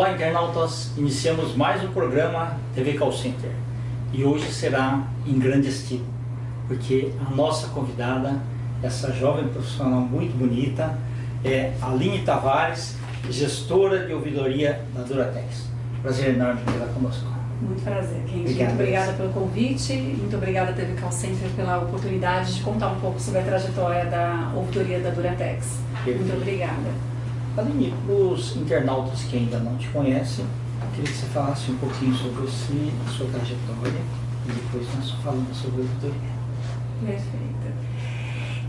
Olá, internautas! Iniciamos mais um programa TV Call Center e hoje será em grande estilo, porque a nossa convidada, essa jovem profissional muito bonita, é Aline Tavares, gestora de ouvidoria da Duratex. Prazer enorme tê-la conosco. Muito prazer, Kendi. Muito obrigada pelo convite, muito obrigada TV Call Center pela oportunidade de contar um pouco sobre a trajetória da ouvidoria da Duratex. Muito obrigada. Aline, os internautas que ainda não te conhecem, eu queria que você falasse um pouquinho sobre você, a sua trajetória, e depois nós falamos sobre a ouvidoria. Perfeito.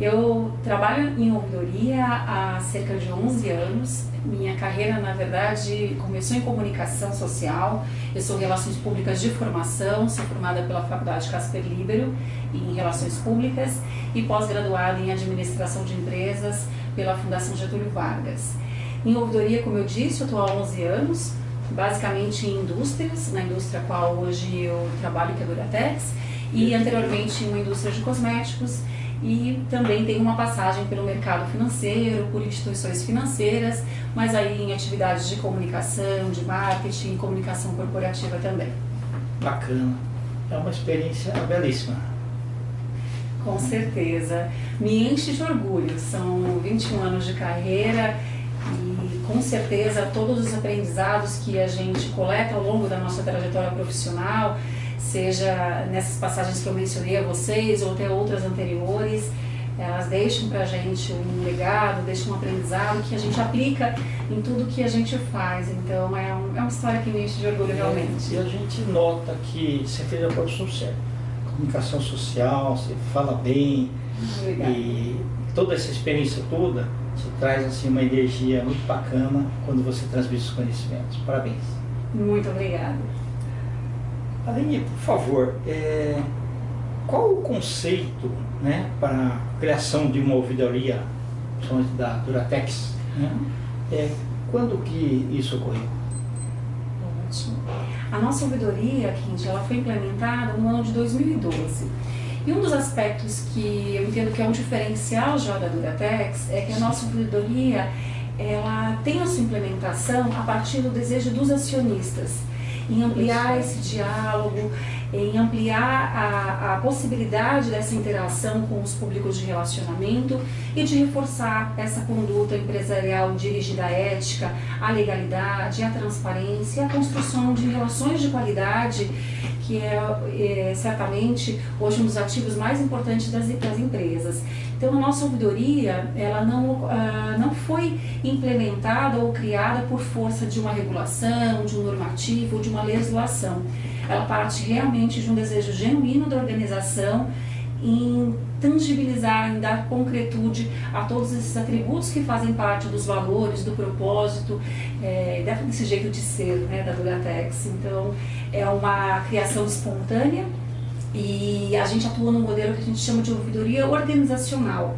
Eu trabalho em ouvidoria há cerca de 11 anos. Minha carreira, na verdade, começou em comunicação social. Eu sou Relações Públicas de formação, sou formada pela Faculdade Casper Libero em Relações Públicas e pós-graduada em Administração de Empresas pela Fundação Getúlio Vargas. Em ouvidoria, como eu disse, eu estou há 11 anos, basicamente em indústrias, na indústria qual hoje eu trabalho, que é a Duratex, e anteriormente em uma indústria de cosméticos, e também tenho uma passagem pelo mercado financeiro, por instituições financeiras, mas aí em atividades de comunicação, de marketing e comunicação corporativa também. Bacana, é uma experiência belíssima. Com certeza, me enche de orgulho, são 21 anos de carreira e com certeza todos os aprendizados que a gente coleta ao longo da nossa trajetória profissional, seja nessas passagens que eu mencionei a vocês ou até outras anteriores, elas deixam pra gente um legado, deixam um aprendizado que a gente aplica em tudo que a gente faz. Então é uma história que me enche de orgulho realmente. E a gente nota que você fez a profissão certa. Comunicação social, você fala bem. Obrigada. E toda essa experiência toda te traz assim, uma energia muito bacana quando você transmite os conhecimentos. Parabéns. Muito obrigada. Aline, por favor, qual o conceito, né, para a criação de uma ouvidoria, principalmente da Duratex, né? Quando que isso ocorreu? Ótimo. A nossa ouvidoria, Kendi, ela foi implementada no ano de 2012. E um dos aspectos que eu entendo que é um diferencial já da Duratex é que a nossa ouvidoria ela tem a sua implementação a partir do desejo dos acionistas, em ampliar esse diálogo, em ampliar a possibilidade dessa interação com os públicos de relacionamento e de reforçar essa conduta empresarial dirigida à ética, à legalidade, à transparência e à construção de relações de qualidade, que é certamente hoje um dos ativos mais importantes das empresas. Então, a nossa ouvidoria, ela não foi implementada ou criada por força de uma regulação, de um normativo ou de uma legislação. Ela parte realmente de um desejo genuíno da organização em tangibilizar, em dar concretude a todos esses atributos que fazem parte dos valores, do propósito, desse jeito de ser, né, da Duratex. Então, é uma criação espontânea e a gente atua num modelo que a gente chama de ouvidoria organizacional.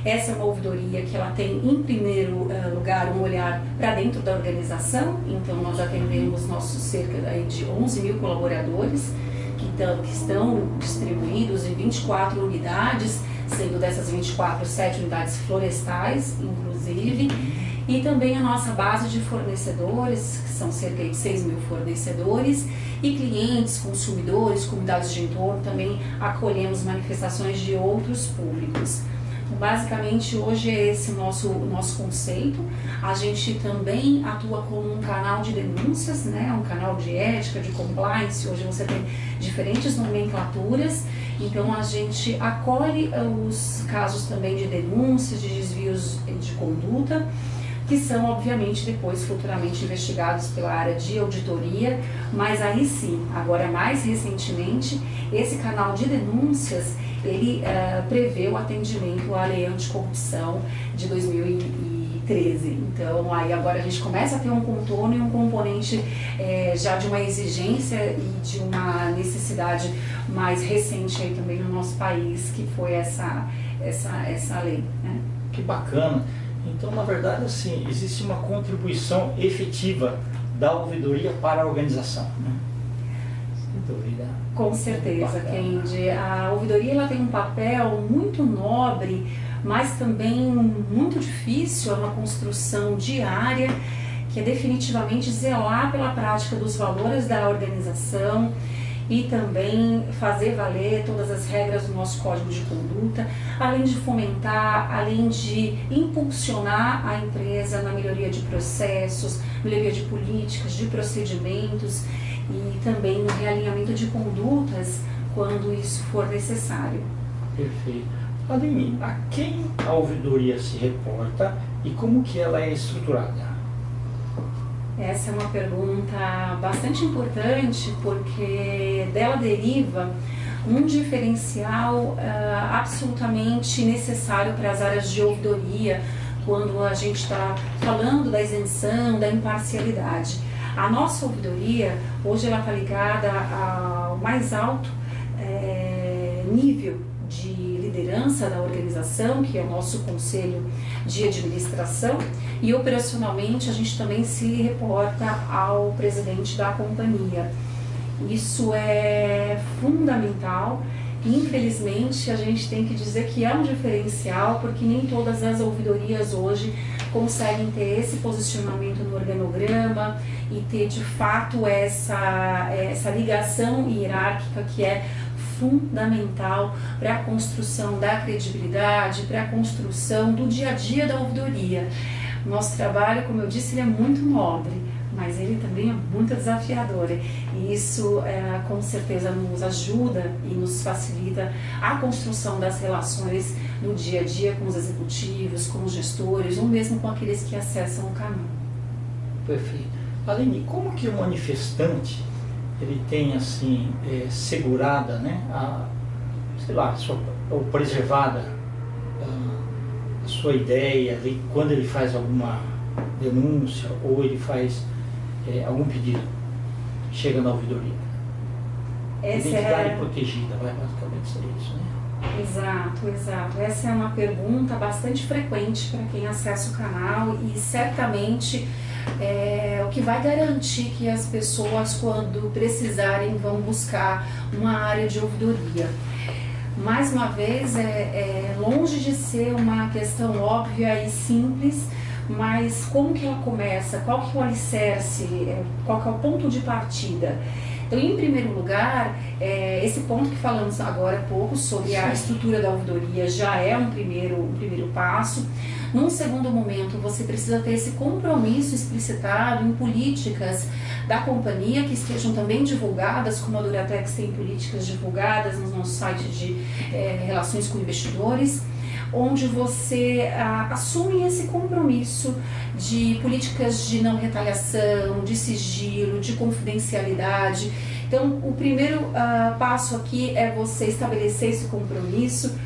Essa é uma ouvidoria que ela tem, em primeiro lugar, um olhar para dentro da organização. Então, nós atendemos nossos cerca de 11 mil colaboradores, que estão distribuídos em 24 unidades, sendo dessas 24, 7 unidades florestais, inclusive, e também a nossa base de fornecedores, que são cerca de 6 mil fornecedores, e clientes, consumidores, comunidades de entorno, também acolhemos manifestações de outros públicos. Então, basicamente, hoje é esse o nosso conceito. A gente também atua como um canal de denúncias, né? Um canal de ética, de compliance. Hoje você tem diferentes nomenclaturas, então a gente acolhe os casos também de denúncias, de desvios de conduta, que são, obviamente, depois futuramente investigados pela área de auditoria, mas aí sim, agora mais recentemente, esse canal de denúncias, ele prevê o atendimento à Lei Anticorrupção de 2013. Então, aí agora a gente começa a ter um contorno e um componente já de uma exigência e de uma necessidade mais recente aí também no nosso país, que foi essa lei, né? Que bacana! Então, na verdade, assim, existe uma contribuição efetiva da ouvidoria para a organização, né? Sem dúvida. Com certeza, Kendi. A ouvidoria ela tem um papel muito nobre, mas também muito difícil, é uma construção diária que é definitivamente zelar pela prática dos valores da organização e também fazer valer todas as regras do nosso código de conduta, além de fomentar, além de impulsionar a empresa na melhoria de processos, melhoria de políticas, de procedimentos e também no realinhamento de condutas quando isso for necessário. Perfeito. Aline, a quem a ouvidoria se reporta e como que ela é estruturada? Essa é uma pergunta bastante importante porque dela deriva um diferencial absolutamente necessário para as áreas de ouvidoria quando a gente está falando da isenção, da imparcialidade. A nossa ouvidoria, hoje ela está ligada ao mais alto nível de liderança da organização, que é o nosso conselho de administração, e operacionalmente a gente também se reporta ao presidente da companhia. Isso é fundamental. Infelizmente, a gente tem que dizer que é um diferencial, porque nem todas as ouvidorias hoje conseguem ter esse posicionamento no organograma e ter de fato essa ligação hierárquica que é fundamental para a construção da credibilidade, para a construção do dia a dia da ouvidoria. Nosso trabalho, como eu disse, ele é muito nobre, mas ele também é muito desafiador, e isso com certeza nos ajuda e nos facilita a construção das relações no dia a dia com os executivos, com os gestores ou mesmo com aqueles que acessam o canal. Perfeito. Aline, como que o manifestante ele tem assim segurada, né, ou preservada a sua ideia ali, quando ele faz alguma denúncia ou ele faz algum pedido, chega na ouvidoria? Identidade protegida, vai basicamente ser isso, né? Exato, exato. Essa é uma pergunta bastante frequente para quem acessa o canal e certamente o que vai garantir que as pessoas, quando precisarem, vão buscar uma área de ouvidoria. Mais uma vez, longe de ser uma questão óbvia e simples, mas como que ela começa? Qual que é o alicerce? Qual que é o ponto de partida? Então, em primeiro lugar, esse ponto que falamos agora há pouco sobre a estrutura da ouvidoria já é um primeiro passo. Num segundo momento, você precisa ter esse compromisso explicitado em políticas da companhia que estejam também divulgadas, como a Duratex tem políticas divulgadas no nosso site de relações com investidores, onde você assume esse compromisso de políticas de não retaliação, de sigilo, de confidencialidade. Então, o primeiro passo aqui é você estabelecer esse compromisso,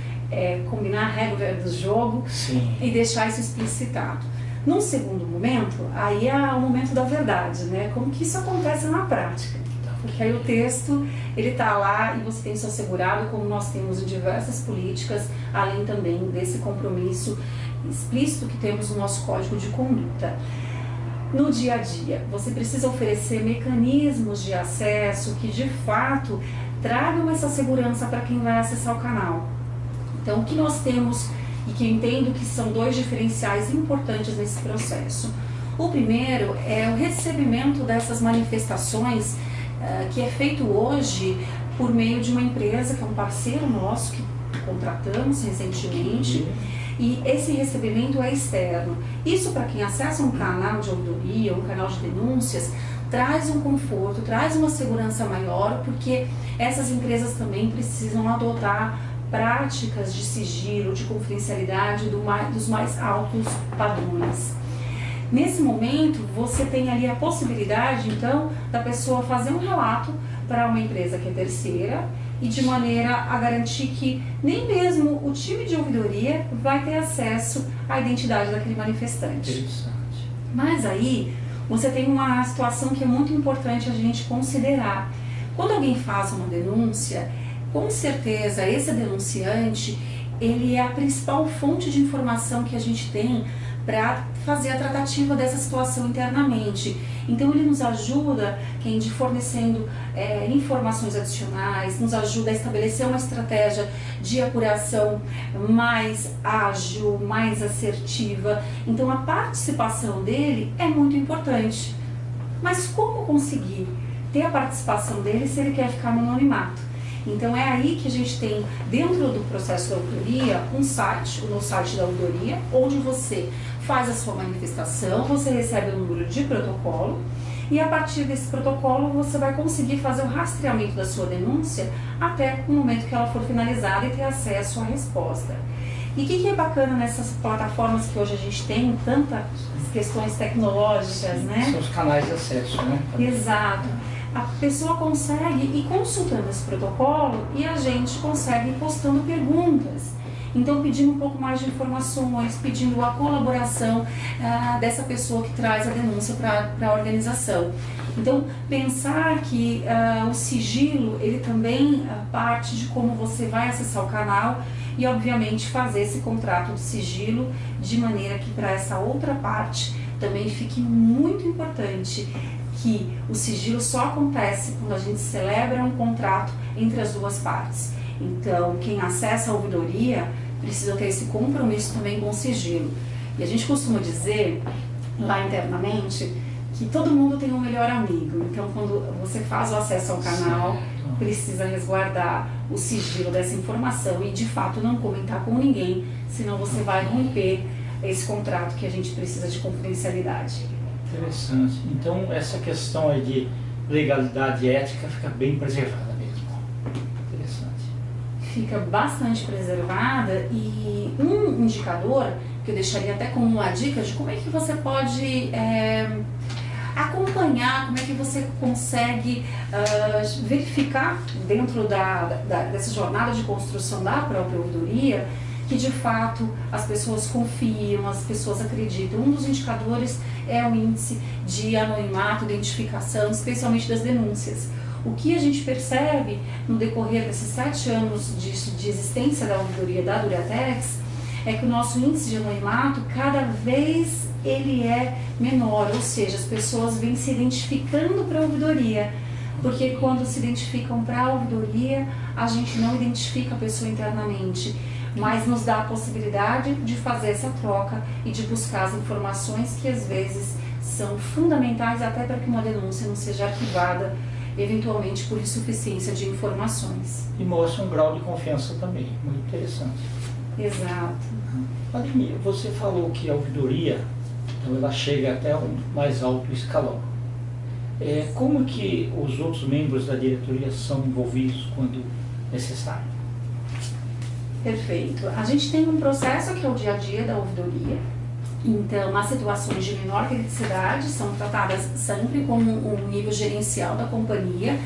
combinar a regra do jogo. Sim. E deixar isso explicitado. Num segundo momento, aí é o momento da verdade, né? Como que isso acontece na prática. Porque aí o texto, ele tá lá e você tem isso assegurado, como nós temos em diversas políticas, além também desse compromisso explícito que temos no nosso código de conduta. No dia a dia, você precisa oferecer mecanismos de acesso que de fato tragam essa segurança para quem vai acessar o canal. Então, o que nós temos e que eu entendo que são dois diferenciais importantes nesse processo. O primeiro é o recebimento dessas manifestações que é feito hoje por meio de uma empresa que é um parceiro nosso, que contratamos recentemente, e esse recebimento é externo. Isso, para quem acessa um canal de ouvidoria, um canal de denúncias, traz um conforto, traz uma segurança maior, porque essas empresas também precisam adotar práticas de sigilo, de confidencialidade dos mais altos padrões. Nesse momento, você tem ali a possibilidade, então, da pessoa fazer um relato para uma empresa que é terceira e de maneira a garantir que nem mesmo o time de ouvidoria vai ter acesso à identidade daquele manifestante. Interessante. Mas aí, você tem uma situação que é muito importante a gente considerar. Quando alguém faz uma denúncia, com certeza esse denunciante, ele é a principal fonte de informação que a gente tem para fazer a tratativa dessa situação internamente. Então ele nos ajuda, Kendi, fornecendo informações adicionais, nos ajuda a estabelecer uma estratégia de apuração mais ágil, mais assertiva. Então a participação dele é muito importante. Mas como conseguir ter a participação dele se ele quer ficar no anonimato? Então é aí que a gente tem, dentro do processo da ouvidoria, um site, o site da ouvidoria, onde você faz a sua manifestação, você recebe o número de protocolo e a partir desse protocolo você vai conseguir fazer o rastreamento da sua denúncia até o momento que ela for finalizada e ter acesso à resposta. E o que é bacana nessas plataformas que hoje a gente tem, tantas questões tecnológicas, né? São os canais de acesso, né? Exato. A pessoa consegue ir consultando esse protocolo e a gente consegue ir postando perguntas. Então, pedindo um pouco mais de informações, pedindo a colaboração dessa pessoa que traz a denúncia para a organização. Então, pensar que o sigilo, ele também parte de como você vai acessar o canal e, obviamente, fazer esse contrato de sigilo de maneira que para essa outra parte também fique muito importante que o sigilo só acontece quando a gente celebra um contrato entre as duas partes. Então, quem acessa a ouvidoria precisa ter esse compromisso também com o sigilo. E a gente costuma dizer, lá internamente, que todo mundo tem um melhor amigo. Então, quando você faz o acesso ao canal, precisa resguardar o sigilo dessa informação e, de fato, não comentar com ninguém, senão você vai romper esse contrato que a gente precisa de confidencialidade. Interessante. Então, essa questão aí de legalidade e ética fica bem preservada mesmo. Interessante. Fica bastante preservada e um indicador que eu deixaria até como uma dica de como é que você pode acompanhar, como é que você consegue verificar dentro dessa jornada de construção da própria ouvidoria que de fato as pessoas confiam, as pessoas acreditam. Um dos indicadores é o índice de anonimato, identificação, especialmente das denúncias. O que a gente percebe no decorrer desses 7 anos de existência da ouvidoria da Duratex é que o nosso índice de anonimato cada vez ele é menor, ou seja, as pessoas vêm se identificando para a ouvidoria, porque quando se identificam para a ouvidoria, a gente não identifica a pessoa internamente, mas nos dá a possibilidade de fazer essa troca e de buscar as informações que às vezes são fundamentais até para que uma denúncia não seja arquivada, eventualmente por insuficiência de informações. E mostra um grau de confiança também, muito interessante. Exato. Ademir, você falou que a ouvidoria, então ela chega até um mais alto escalão. Como que os outros membros da diretoria são envolvidos quando necessário? Perfeito. A gente tem um processo que é o dia a dia da ouvidoria. Então, as situações de menor criticidade são tratadas sempre como um nível gerencial da companhia.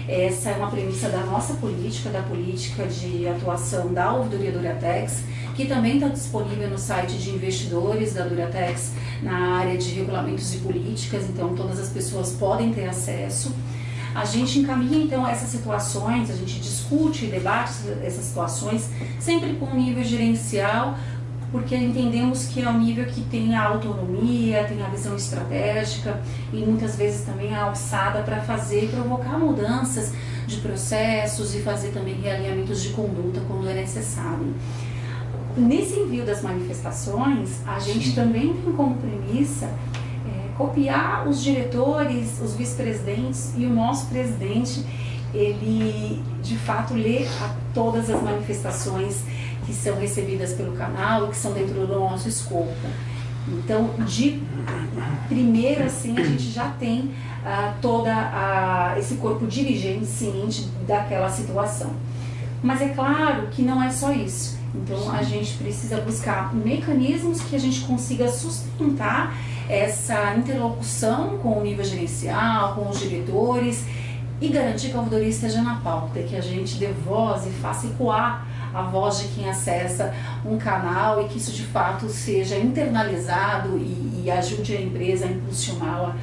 Essa é uma premissa da nossa política, da política de atuação da ouvidoria Duratex, que também está disponível no site de investidores da Duratex, na área de regulamentos e políticas, então todas as pessoas podem ter acesso. A gente encaminha então essas situações, a gente discute e debate essas situações sempre com um nível gerencial, porque entendemos que é um nível que tem a autonomia, tem a visão estratégica e muitas vezes também a alçada para fazer e provocar mudanças de processos e fazer também realinhamentos de conduta quando é necessário. Nesse envio das manifestações, a gente também tem como premissa copiar os diretores, os vice-presidentes e o nosso presidente, ele de fato lê todas as manifestações que são recebidas pelo canal e que são dentro do nosso escopo. Então, de primeira, assim, a gente já tem esse corpo dirigente ciente daquela situação. Mas é claro que não é só isso. Então, a gente precisa buscar mecanismos que a gente consiga sustentar essa interlocução com o nível gerencial, com os diretores e garantir que a ouvidoria esteja na pauta, que a gente dê voz e faça ecoar a voz de quem acessa um canal e que isso de fato seja internalizado e ajude a empresa a impulsioná-la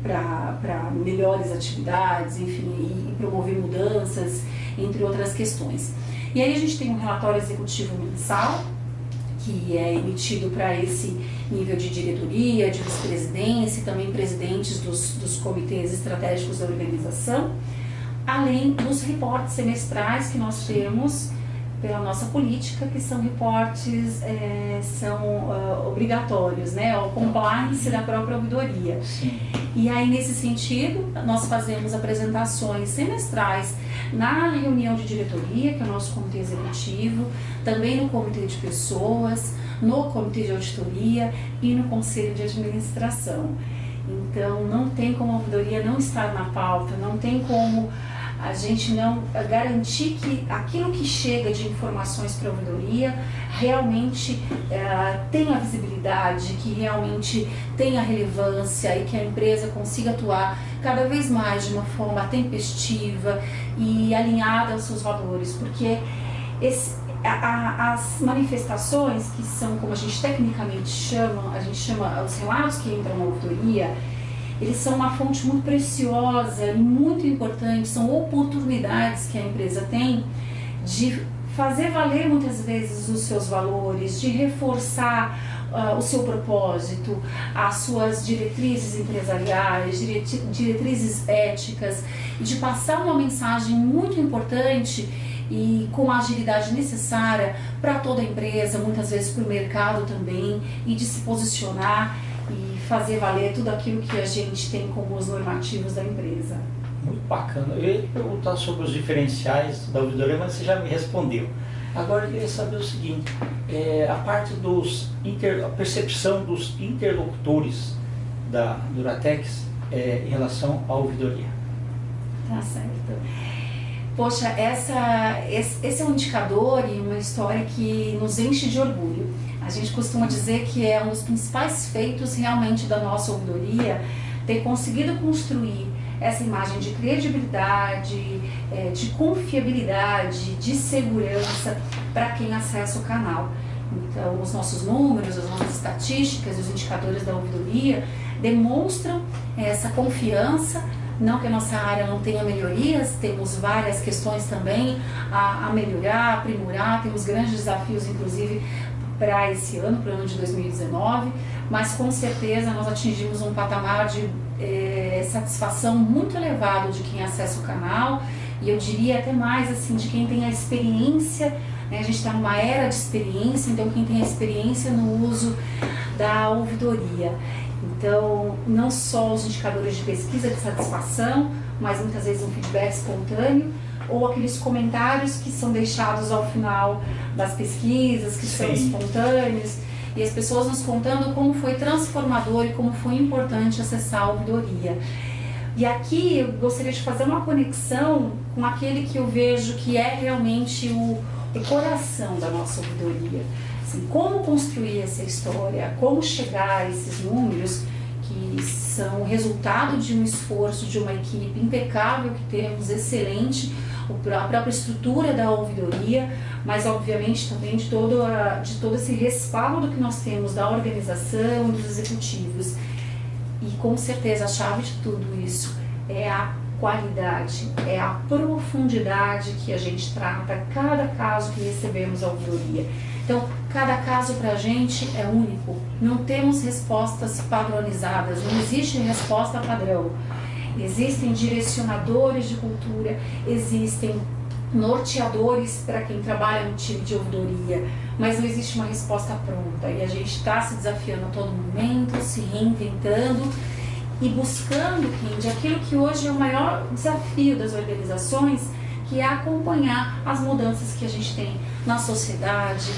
para melhores atividades, enfim, e promover mudanças, entre outras questões. E aí a gente tem um relatório executivo mensal, que é emitido para esse nível de diretoria, de vice-presidência e também presidentes dos comitês estratégicos da organização, além dos reportes semestrais que nós temos pela nossa política, que são reportes obrigatórios, né, o compliance da própria ouvidoria. Sim. E aí, nesse sentido, nós fazemos apresentações semestrais na reunião de diretoria, que é o nosso comitê executivo, também no comitê de pessoas, no comitê de auditoria e no conselho de administração. Então, não tem como a ouvidoria não estar na pauta, não tem como a gente não garantir que aquilo que chega de informações para a ouvidoria realmente tenha visibilidade, que realmente tenha relevância e que a empresa consiga atuar cada vez mais de uma forma tempestiva e alinhada aos seus valores, porque as manifestações, que são, como a gente tecnicamente chama, a gente chama os relatos que entram na ouvidoria, eles são uma fonte muito preciosa e muito importante, são oportunidades que a empresa tem de fazer valer muitas vezes os seus valores, de reforçar o seu propósito, as suas diretrizes empresariais, diretrizes éticas, e de passar uma mensagem muito importante e com a agilidade necessária para toda a empresa, muitas vezes para o mercado também, e de se posicionar e fazer valer tudo aquilo que a gente tem como os normativos da empresa. Muito bacana. Eu ia te perguntar sobre os diferenciais da ouvidoria, mas você já me respondeu. Agora eu queria saber o seguinte, a parte a percepção dos interlocutores da Duratex em relação à ouvidoria. Tá certo. Poxa, esse é um indicador e uma história que nos enche de orgulho. A gente costuma dizer que é um dos principais feitos realmente da nossa ouvidoria ter conseguido construir essa imagem de credibilidade, de confiabilidade, de segurança para quem acessa o canal. Então, os nossos números, as nossas estatísticas e os indicadores da ouvidoria demonstram essa confiança. Não que a nossa área não tenha melhorias, temos várias questões também a melhorar, aprimorar, temos grandes desafios, inclusive, para esse ano, para o ano de 2019, mas com certeza nós atingimos um patamar de satisfação muito elevado de quem acessa o canal, e eu diria até mais assim, de quem tem a experiência, né? A gente está numa era de experiência, então quem tem a experiência no uso da ouvidoria. Então, não só os indicadores de pesquisa de satisfação, mas muitas vezes um feedback espontâneo, ou aqueles comentários que são deixados ao final das pesquisas, que são espontâneos, e as pessoas nos contando como foi transformador e como foi importante acessar a ouvidoria. E aqui eu gostaria de fazer uma conexão com aquele que eu vejo que é realmente o coração da nossa ouvidoria. Assim, como construir essa história, como chegar a esses números que são resultado de um esforço de uma equipe impecável que temos, excelente, a própria estrutura da ouvidoria, mas obviamente também de todo esse respaldo que nós temos da organização e dos executivos. E com certeza a chave de tudo isso é a qualidade, é a profundidade que a gente trata cada caso que recebemos a ouvidoria. Então, cada caso para a gente é único, não temos respostas padronizadas, não existe resposta padrão. Existem direcionadores de cultura, existem norteadores para quem trabalha no time de ouvidoria, mas não existe uma resposta pronta, e a gente está se desafiando a todo momento, se reinventando e buscando, Kendi, aquilo que hoje é o maior desafio das organizações, que é acompanhar as mudanças que a gente tem na sociedade,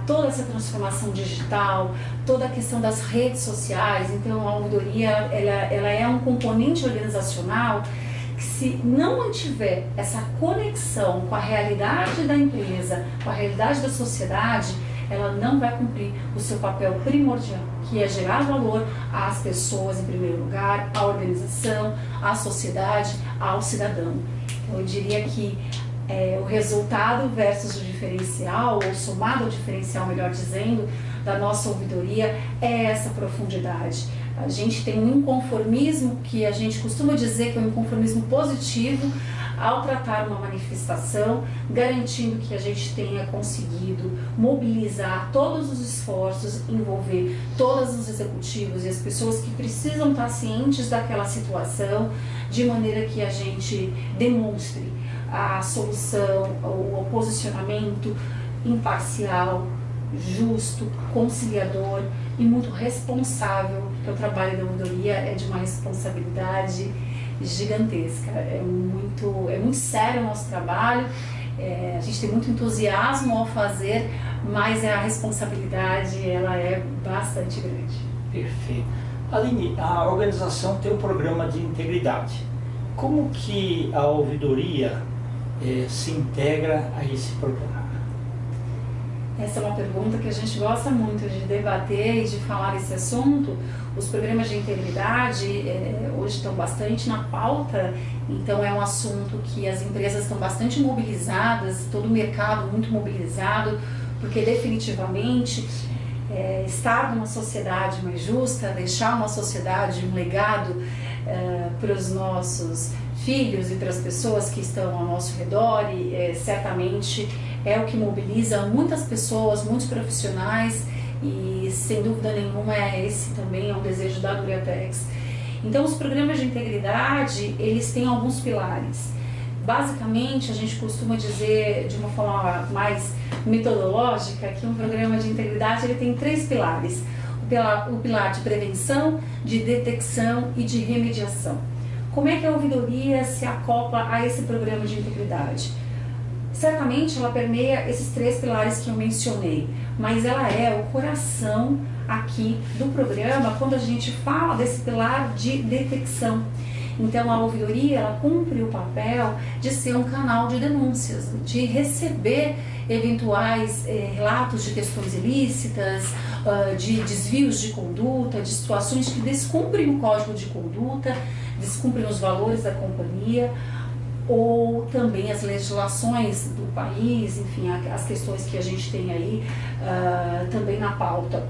toda essa transformação digital, toda a questão das redes sociais. Então a ouvidoria ela é um componente organizacional que, se não mantiver essa conexão com a realidade da empresa, com a realidade da sociedade, ela não vai cumprir o seu papel primordial, que é gerar valor às pessoas em primeiro lugar, à organização, à sociedade, ao cidadão. Eu diria que o resultado versus o diferencial, ou somado ao diferencial, melhor dizendo, da nossa ouvidoria é essa profundidade. A gente tem um inconformismo que a gente costuma dizer que é um inconformismo positivo, ao tratar uma manifestação, garantindo que a gente tenha conseguido mobilizar todos os esforços, envolver todos os executivos e as pessoas que precisam estar cientes daquela situação, de maneira que a gente demonstre a solução, o posicionamento imparcial, justo, conciliador e muito responsável, porque o trabalho da ouvidoria é de uma responsabilidade gigantesca. É muito sério o nosso trabalho, a gente tem muito entusiasmo ao fazer, mas a responsabilidade ela é bastante grande. Perfeito. Aline, a organização tem um programa de integridade. Como que a ouvidoria se integra a esse programa? Essa é uma pergunta que a gente gosta muito de debater e de falar esse assunto. Os programas de integridade hoje estão bastante na pauta, então é um assunto que as empresas estão bastante mobilizadas, todo o mercado muito mobilizado, porque definitivamente estar numa sociedade mais justa, deixar uma sociedade, um legado para os nossos filhos e para as pessoas que estão ao nosso redor, certamente é o que mobiliza muitas pessoas, muitos profissionais, e sem dúvida nenhuma esse também é um desejo da Duratex. Então os programas de integridade, eles têm alguns pilares. Basicamente a gente costuma dizer de uma forma mais metodológica que um programa de integridade ele tem 3 pilares. O pilar de prevenção, de detecção e de remediação. Como é que a ouvidoria se acopla a esse programa de integridade? Certamente ela permeia esses 3 pilares que eu mencionei, mas ela é o coração aqui do programa quando a gente fala desse pilar de detecção. Então a ouvidoria ela cumpre o papel de ser um canal de denúncias, de receber eventuais relatos de questões ilícitas, de desvios de conduta, de situações que descumprem o código de conduta, descumprem os valores da companhia, ou também as legislações do país, enfim, as questões que a gente tem aí também na pauta.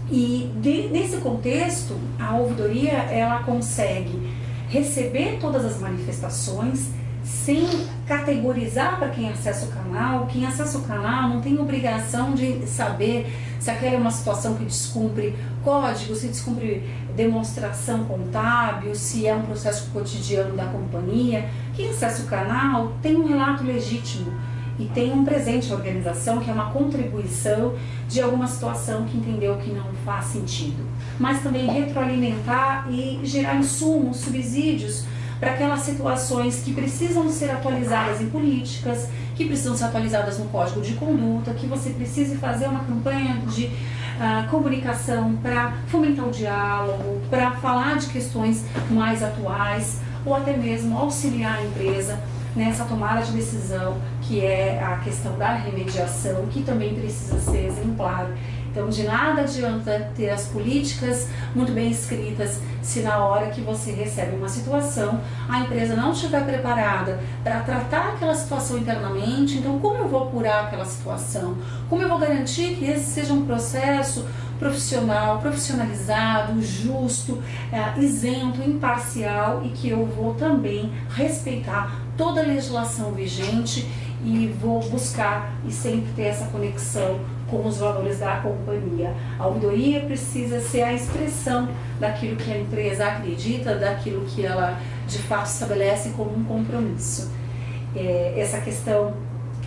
E nesse contexto, a ouvidoria ela consegue receber todas as manifestações sem categorizar para quem acessa o canal. Quem acessa o canal não tem obrigação de saber se aquela é uma situação que descumpre código, se descumpre demonstração contábil, se é um processo cotidiano da companhia. Quem acessa o canal tem um relato legítimo e tem um presente à organização, que é uma contribuição de alguma situação que entendeu que não faz sentido. Mas também retroalimentar e gerar insumos, subsídios para aquelas situações que precisam ser atualizadas em políticas, que precisam ser atualizadas no código de conduta, que você precise fazer uma campanha de comunicação para fomentar o diálogo, para falar de questões mais atuais, ou até mesmo auxiliar a empresa nessa tomada de decisão, que é a questão da remediação, que também precisa ser exemplar. Então, de nada adianta ter as políticas muito bem escritas se na hora que você recebe uma situação, a empresa não estiver preparada para tratar aquela situação internamente. Então, como eu vou apurar aquela situação? Como eu vou garantir que esse seja um processo profissional, profissionalizado, justo, isento, imparcial, e que eu vou também respeitar toda a legislação vigente e vou buscar e sempre ter essa conexão com os valores da companhia. A ouvidoria precisa ser a expressão daquilo que a empresa acredita, daquilo que ela de fato estabelece como um compromisso. Essa questão,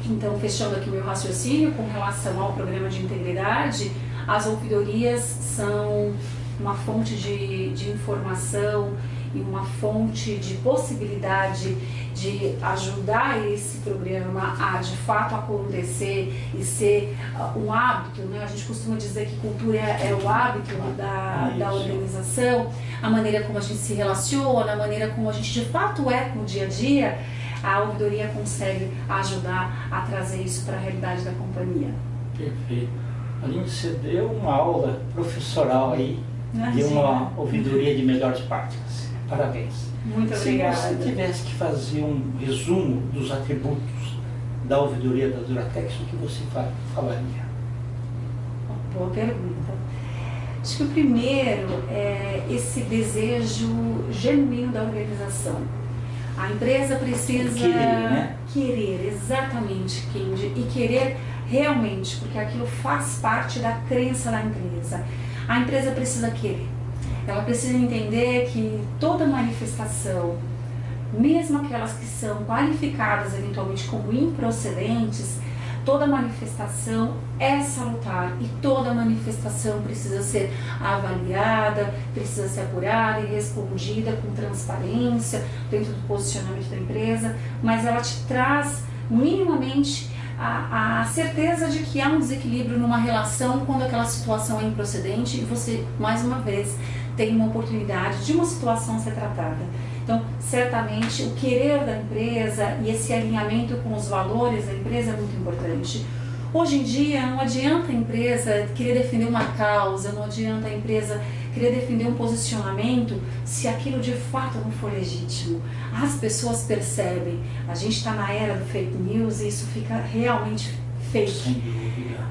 então, fechando aqui o meu raciocínio com relação ao programa de integridade, as ouvidorias são uma fonte de informação e uma fonte de possibilidade de ajudar esse programa a de fato acontecer e ser um hábito, né? A gente costuma dizer que cultura é o hábito da organização, a maneira como a gente se relaciona, a maneira como a gente de fato é no dia a dia. A ouvidoria consegue ajudar a trazer isso para a realidade da companhia. Perfeito. Aline, você deu uma aula professoral aí de uma ouvidoria de melhores práticas. Parabéns. Muito obrigada. Se você tivesse que fazer um resumo dos atributos da ouvidoria da Duratex, o que você falaria? Boa pergunta. Acho que o primeiro é esse desejo genuíno da organização. A empresa precisa querer, né? Querer, exatamente, Kendi, e querer realmente, porque aquilo faz parte da crença da empresa. A empresa precisa querer. Ela precisa entender que toda manifestação, mesmo aquelas que são qualificadas eventualmente como improcedentes, toda manifestação é salutar e toda manifestação precisa ser avaliada, precisa ser apurada e respondida com transparência dentro do posicionamento da empresa, mas ela te traz minimamente a certeza de que há um desequilíbrio numa relação quando aquela situação é improcedente e você, mais uma vez, tem uma oportunidade de uma situação ser tratada. Então, certamente, o querer da empresa e esse alinhamento com os valores da empresa é muito importante. Hoje em dia, não adianta a empresa querer defender uma causa, não adianta a empresa querer defender um posicionamento se aquilo de fato não for legítimo. As pessoas percebem, a gente está na era do fake news e isso fica realmente fake.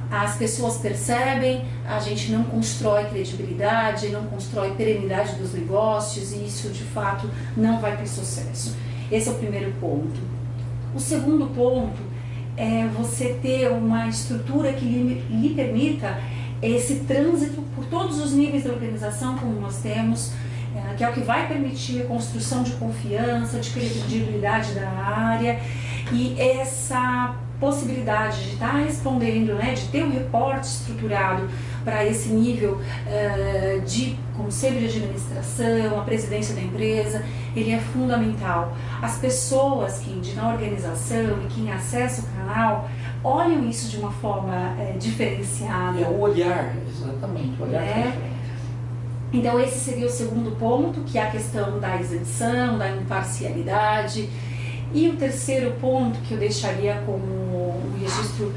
As pessoas percebem, a gente não constrói credibilidade, não constrói perenidade dos negócios e isso de fato não vai ter sucesso. Esse é o primeiro ponto. O segundo ponto é você ter uma estrutura que lhe permita esse trânsito por todos os níveis da organização, como nós temos, que é o que vai permitir a construção de confiança, de credibilidade da área e essa possibilidade de estar respondendo, né, de ter um reporte estruturado para esse nível de conselho de administração, a presidência da empresa, ele é fundamental. As pessoas que na organização e quem acessa o canal olham isso de uma forma diferenciada. É o olhar, exatamente, o olhar para frente. Então esse seria o segundo ponto, que é a questão da isenção, da imparcialidade. E o terceiro ponto que eu deixaria como um registro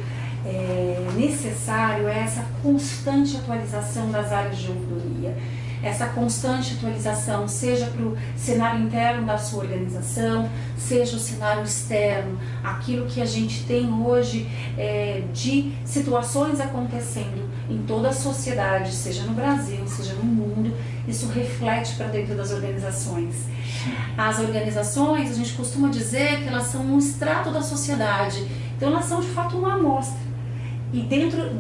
necessário é essa constante atualização das áreas de ouvidoria. Essa constante atualização, seja para o cenário interno da sua organização, seja o cenário externo, aquilo que a gente tem hoje de situações acontecendo em toda a sociedade, seja no Brasil, seja no mundo, isso reflete para dentro das organizações. As organizações, a gente costuma dizer que elas são um extrato da sociedade, então elas são de fato uma amostra. E dentro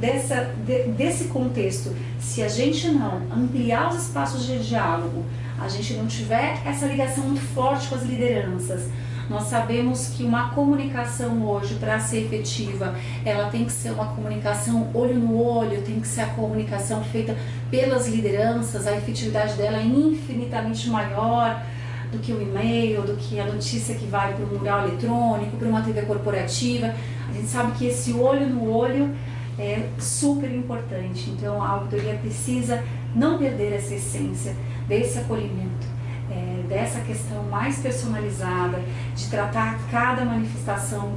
desse contexto, se a gente não ampliar os espaços de diálogo, a gente não tiver essa ligação muito forte com as lideranças, nós sabemos que uma comunicação hoje, para ser efetiva, ela tem que ser uma comunicação olho no olho, tem que ser a comunicação feita pelas lideranças, a efetividade dela é infinitamente maior do que o e-mail, do que a notícia que vai para o mural eletrônico, para uma TV corporativa. A gente sabe que esse olho no olho é super importante, então a auditoria precisa não perder essa essência desse acolhimento, dessa questão mais personalizada, de tratar cada manifestação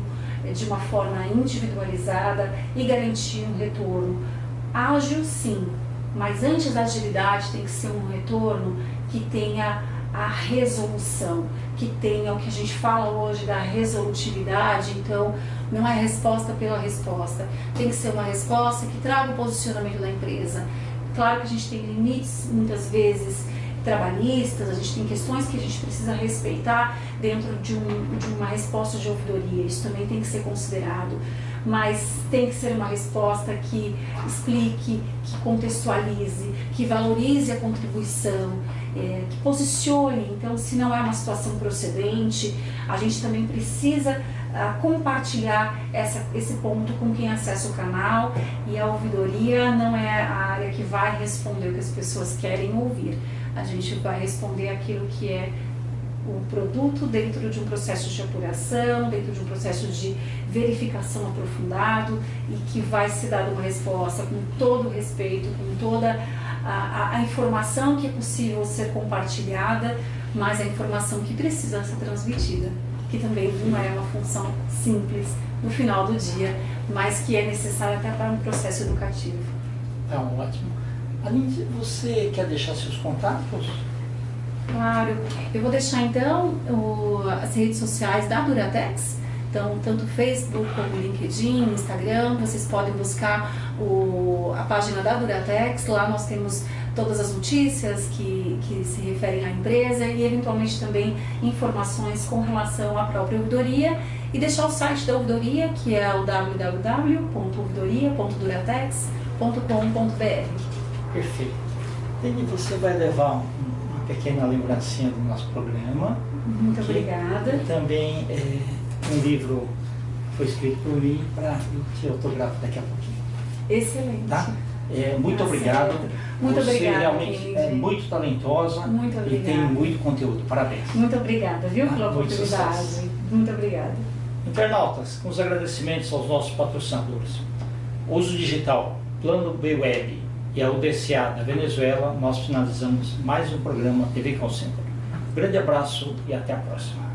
de uma forma individualizada e garantir um retorno ágil, sim, mas antes da agilidade tem que ser um retorno que tenha a resolução, que tenha o que a gente fala hoje da resolutividade. Então não é resposta pela resposta, tem que ser uma resposta que traga o posicionamento da empresa. Claro que a gente tem limites muitas vezes trabalhistas, a gente tem questões que a gente precisa respeitar dentro de uma resposta de ouvidoria, isso também tem que ser considerado, mas tem que ser uma resposta que explique, que contextualize, que valorize a contribuição, que posicione. Então, se não é uma situação procedente, a gente também precisa compartilhar esse ponto com quem acessa o canal, e a ouvidoria não é a área que vai responder o que as pessoas querem ouvir. A gente vai responder aquilo que é o produto dentro de um processo de apuração, dentro de um processo de verificação aprofundado, e que vai ser dada uma resposta com todo o respeito, com toda a informação que é possível ser compartilhada, mas a informação que precisa ser transmitida, que também não é uma função simples no final do dia, mas que é necessária até para um processo educativo. Tá ótimo. Aline, você quer deixar seus contatos? Claro, eu vou deixar então as redes sociais da Duratex, então tanto Facebook como LinkedIn, Instagram, vocês podem buscar a página da Duratex, lá nós temos todas as notícias que se referem à empresa e eventualmente também informações com relação à própria ouvidoria e deixar o site da ouvidoria, que é o www.ouvidoria.duratex.com.br. Perfeito. E você vai levar uma pequena lembrancinha do nosso programa. Muito obrigada. E também um livro foi escrito por mim para eu te autografo daqui a pouquinho. Excelente. Tá? Muito obrigado. Muito você obrigada, realmente Kendi. é muito talentosa Muito e obrigada. tem muito conteúdo. Parabéns. Muito obrigada, viu, pela Muito oportunidade. sucesso. Muito obrigada. Internautas, com os agradecimentos aos nossos patrocinadores. Uso Digital, Plano B Web e a UDCA da Venezuela, nós finalizamos mais um programa TV Call Center. Um grande abraço e até a próxima.